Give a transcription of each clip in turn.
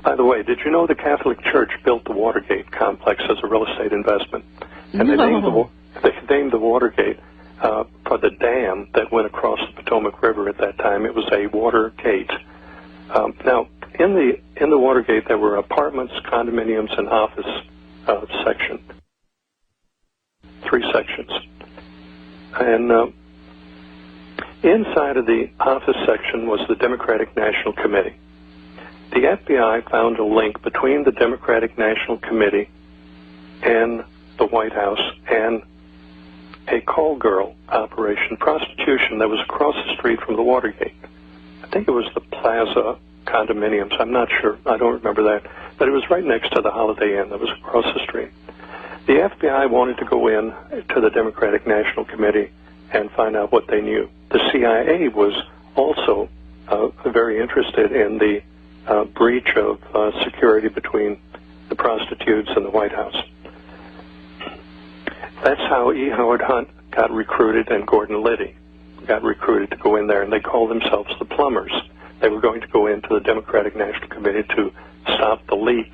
By the way, did you know the Catholic Church built the Watergate complex as a real estate investment? And they named the Watergate for the dam that went across the Potomac River at that time. It was a water gate. Now, in the Watergate, there were apartments, condominiums, and office section. 3 sections. And inside of the office section was the Democratic National Committee. The FBI found a link between the Democratic National Committee and the White House and a call girl operation, prostitution, that was across the street from the Watergate. I think it was the Plaza condominiums. I'm not sure. I don't remember that. But it was right next to the Holiday Inn that was across the street. The FBI wanted to go in to the Democratic National Committee and find out what they knew. The CIA was also very interested in the breach of security between the prostitutes and the White House. That's how E. Howard Hunt got recruited and Gordon Liddy got recruited to go in there, and they called themselves the Plumbers. They were going to go into the Democratic National Committee to stop the leak,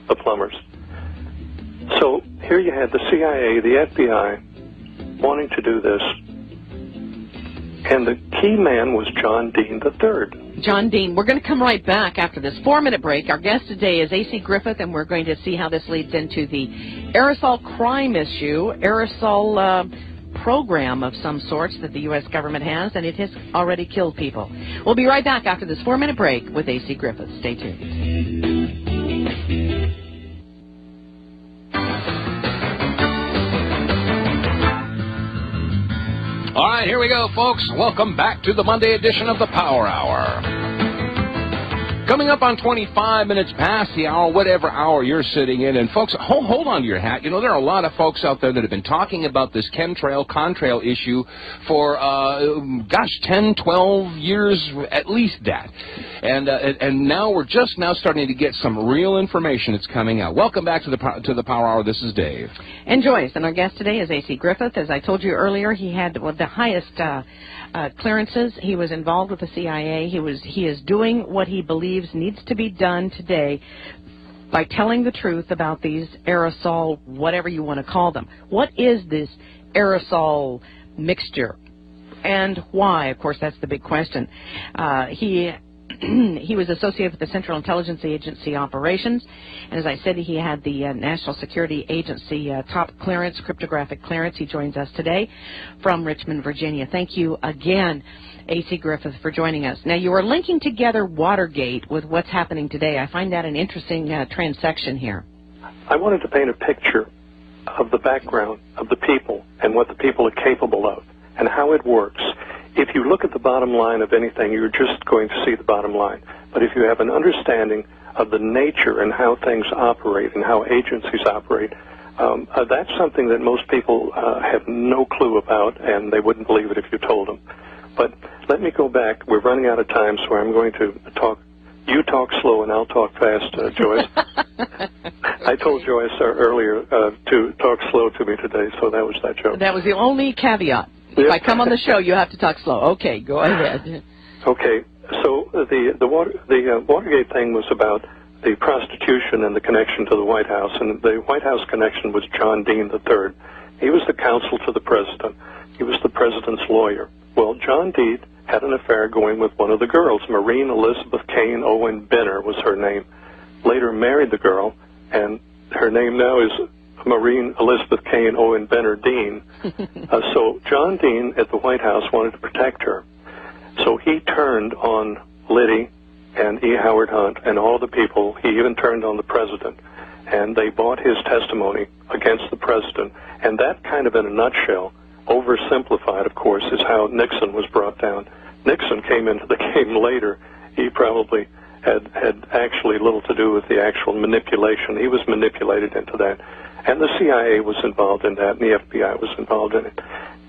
the Plumbers. So here you had the CIA, the FBI, wanting to do this, and the key man was John Dean III. John Dean. We're going to come right back after this 4-minute break. Our guest today is A.C. Griffith, and we're going to see how this leads into the aerosol crime issue, aerosol program of some sorts that the U.S. government has, and it has already killed people. We'll be right back after this 4-minute break with A.C. Griffith. Stay tuned. All right, here we go, folks. Welcome back to the Monday edition of the Power Hour. Coming up on 25 minutes past the hour, whatever hour you're sitting in. And, folks, hold on to your hat. You know, there are a lot of folks out there that have been talking about this chemtrail, contrail issue for, 10, 12 years, at least that. And now we're just now starting to get some real information that's coming out. Welcome back to the Power Hour. This is Dave. And Joyce. And our guest today is A.C. Griffith. As I told you earlier, he had the highest clearances. He was involved with the CIA. He is doing what he believes needs to be done today by telling the truth about these aerosol, whatever you want to call them. What is this aerosol mixture and why? Of course, that's the big question. He was associated with the Central Intelligence Agency operations, and as I said, he had the National Security Agency top clearance, cryptographic clearance. He joins us today from Richmond, Virginia. Thank you again, A.C. Griffith, for joining us. Now, you are linking together Watergate with what's happening today. I find that an interesting transection here. I wanted to paint a picture of the background of the people and what the people are capable of and how it works. If you look at the bottom line of anything, you're just going to see the bottom line. But if you have an understanding of the nature and how things operate and how agencies operate, that's something that most people have no clue about, and they wouldn't believe it if you told them. But let me go back. We're running out of time, so I'm going to talk. You talk slow, and I'll talk fast, Joyce. I told Joyce earlier to talk slow to me today, so that was that joke. That was the only caveat. If I come on the show, you have to talk slow. Okay, go ahead. Okay, so the Watergate thing was about the prostitution and the connection to the White House, and the White House connection was John Dean III. He was the counsel to the president. He was the president's lawyer. Well, John Dean had an affair going with one of the girls. Maureen Elizabeth Kane Owen Benner was her name. Later married the girl, and her name now is Maureen Elizabeth Kane Owen Benner Dean. So John Dean at the White House wanted to protect her. So he turned on Liddy and E. Howard Hunt and all the people. He even turned on the president. And they bought his testimony against the president. And that kind of in a nutshell, oversimplified, of course, is how Nixon was brought down. Nixon came into the game later. He probably had actually little to do with the actual manipulation. He was manipulated into that. And the CIA was involved in that, and the FBI was involved in it.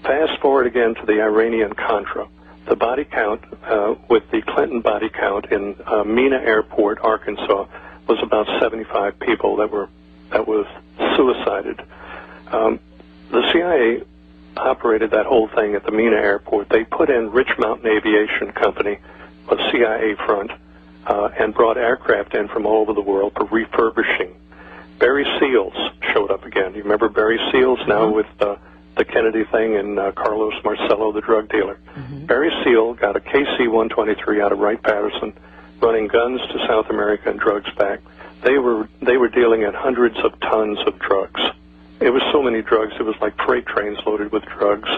Fast forward again to the Iranian-Contra. The body count, with the Clinton body count in Mena Airport, Arkansas, was about 75 people that was suicided. The CIA operated that whole thing at the Mena Airport. They put in Rich Mountain Aviation Company, a CIA front, and brought aircraft in from all over the world for refurbishing. Barry Seals showed up again. You remember Barry Seals now with the Kennedy thing and Carlos Marcello, the drug dealer. Barry Seal got a KC-123 out of Wright-Patterson, running guns to South America and drugs back. They were dealing in hundreds of tons of drugs. It was so many drugs, it was like freight trains loaded with drugs.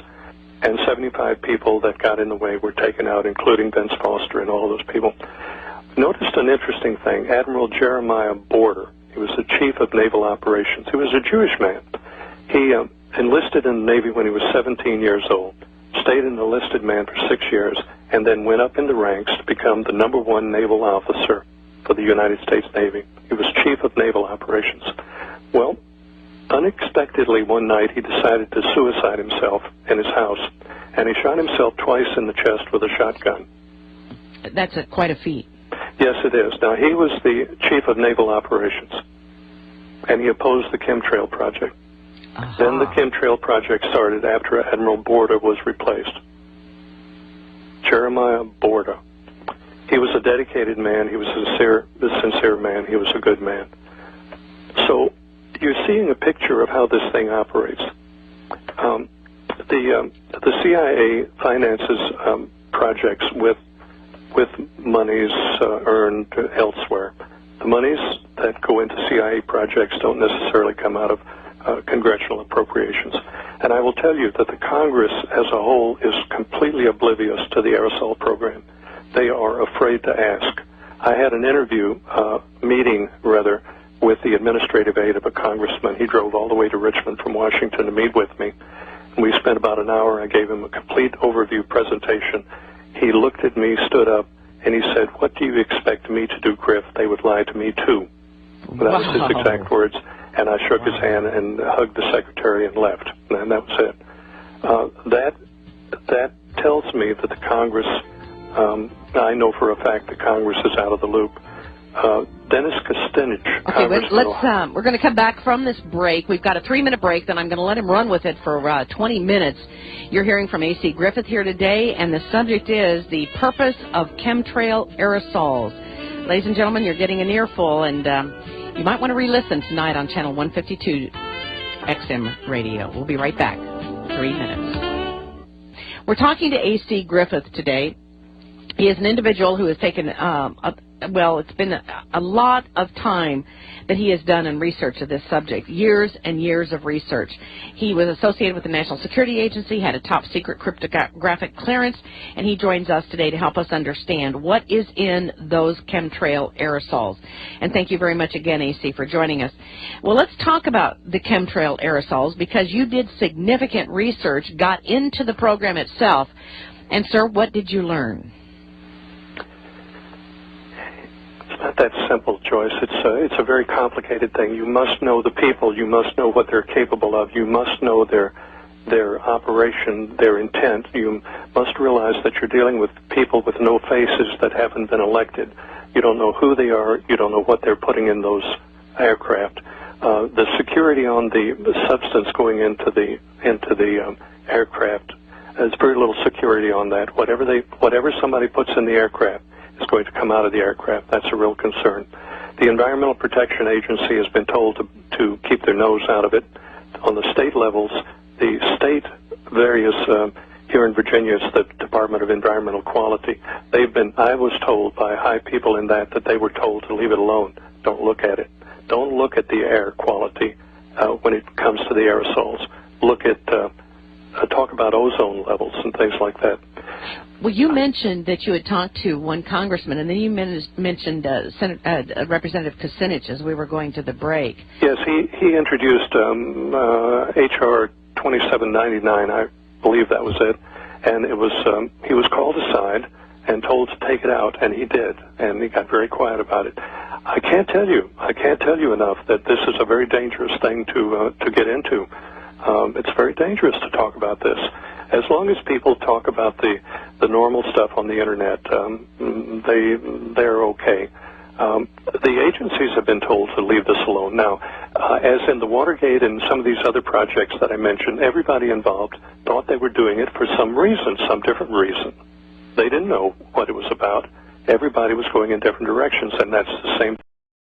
And 75 people that got in the way were taken out, including Vince Foster and all those people. Noticed an interesting thing. Admiral Jeremiah Border, he was the chief of naval operations. He was a Jewish man. He enlisted in the Navy when he was 17 years old, stayed an enlisted man for 6 years, and then went up in the ranks to become the #1 naval officer for the United States Navy. He was chief of naval operations. Well, unexpectedly one night he decided to suicide himself in his house, and he shot himself twice in the chest with a shotgun. That's quite a feat. Yes, it is. Now, he was the chief of naval operations, and he opposed the chemtrail project. Then the chemtrail project started after Admiral Borda was replaced. Jeremiah Borda. He was a dedicated man. He was a sincere man. He was a good man. So you're seeing a picture of how this thing operates. The CIA finances projects with monies earned elsewhere. The monies that go into CIA projects don't necessarily come out of congressional appropriations. And I will tell you that the Congress as a whole is completely oblivious to the aerosol program. They are afraid to ask. I had an meeting with the administrative aide of a congressman. He drove all the way to Richmond from Washington to meet with me. We spent about an hour. I gave him a complete overview presentation. He looked at me, stood up, and he said, "What do you expect me to do, Griff? They would lie to me, too." That was his exact words. And I shook his hand and hugged the secretary and left. And that was it. That tells me that the Congress, I know for a fact that Congress is out of the loop. Dennis Kucinich. Okay, we're going to come back from this break. We've got a 3-minute break, then I'm going to let him run with it for 20 minutes. You're hearing from A.C. Griffith here today, and the subject is the purpose of chemtrail aerosols. Ladies and gentlemen, you're getting an earful, and you might want to re-listen tonight on Channel 152 XM Radio. We'll be right back. 3 minutes. We're talking to A.C. Griffith today. He is an individual who has taken it's been a lot of time that he has done in research of this subject, years and years of research. He was associated with the National Security Agency, had a top-secret cryptographic clearance, and he joins us today to help us understand what is in those chemtrail aerosols. And thank you very much again, AC, for joining us. Well, let's talk about the chemtrail aerosols, because you did significant research, got into the program itself. And, sir, what did you learn? Not that simple, Joyce. It's a very complicated thing. You must know the people. You must know what they're capable of. You must know their operation, their intent. You must realize that you're dealing with people with no faces that haven't been elected. You don't know who they are. You don't know what they're putting in those aircraft. The security on the substance going into the aircraft, there's very little security on that. Whatever somebody puts in the aircraft is going to come out of the aircraft. That's a real concern. The Environmental Protection Agency has been told to keep their nose out of it. On the state levels, the state various here in Virginia, it's the Department of Environmental Quality. I was told by high people in that they were told to leave it alone. Don't look at it. Don't look at the air quality when it comes to the aerosols. Look at talk about ozone levels and things like that. Well, you mentioned that you had talked to one congressman, and then you mentioned Representative Kucinich as we were going to the break. Yes, he introduced H.R. 2799, I believe that was it, and it was he was called aside and told to take it out, and he did, and he got very quiet about it. I can't tell you enough that this is a very dangerous thing to get into. It's very dangerous to talk about this. As long as people talk about the normal stuff on the internet, they're okay. The agencies have been told to leave this alone. Now, as in the Watergate and some of these other projects that I mentioned, everybody involved thought they were doing it for some reason, some different reason. They didn't know what it was about. everybody was going in different directions, and that's the same